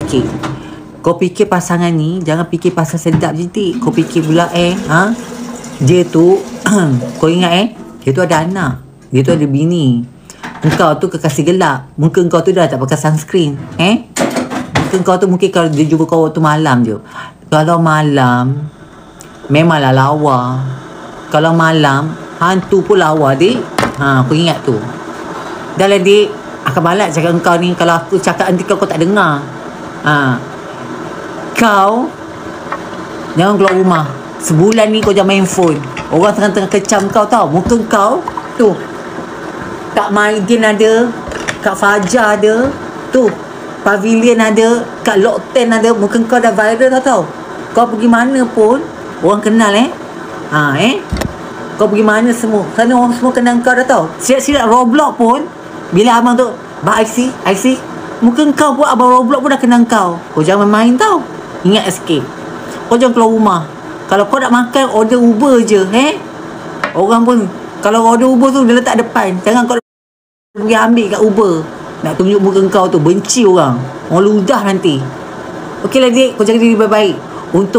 sikit. Kau fikir pasangan ni, jangan fikir pasal sedap je nanti. Kau fikir pula dia tu kau ingat dia tu ada anak, dia tu ada bini. Engkau tu kekasih gelap. Muka engkau tu dah tak pakai sunscreen. Muka engkau tu mungkin kalau dia jumpa kau waktu malam je. Kalau malam memanglah lawa. Kalau malam hantu pun lawa, dik. Aku ingat tu. Dah lah, dik. Akan balak cakap engkau ni. Kalau aku cakap nanti kau tak dengar. Kau jangan keluar rumah. Sebulan ni kau jangan main phone. Orang tengah-tengah kecam kau tau. Muka kau tu, Kak Maidin ada, Kak Fajar ada, tu Pavilion ada, Kak Lokten ada. Muka kau dah viral tau. Kau pergi mana pun orang kenal. Kau pergi mana semua, kerana orang semua kenal kau dah tau. Silap-silap Roblox pun, bila abang tu Bang IC, muka kau pun abang Roblox pun dah kenal kau. Kau jangan main tau. Ingat sikit. Kau jangan keluar rumah. Kalau kau nak makan, order Uber je. Orang pun kalau order Uber tu dia letak depan. Jangan kau pergi ambil kat Uber. Nak tunjuk muka kau tu, benci orang. Orang ludah nanti. Okeylah, dik, kau jaga diri baik-baik. Untuk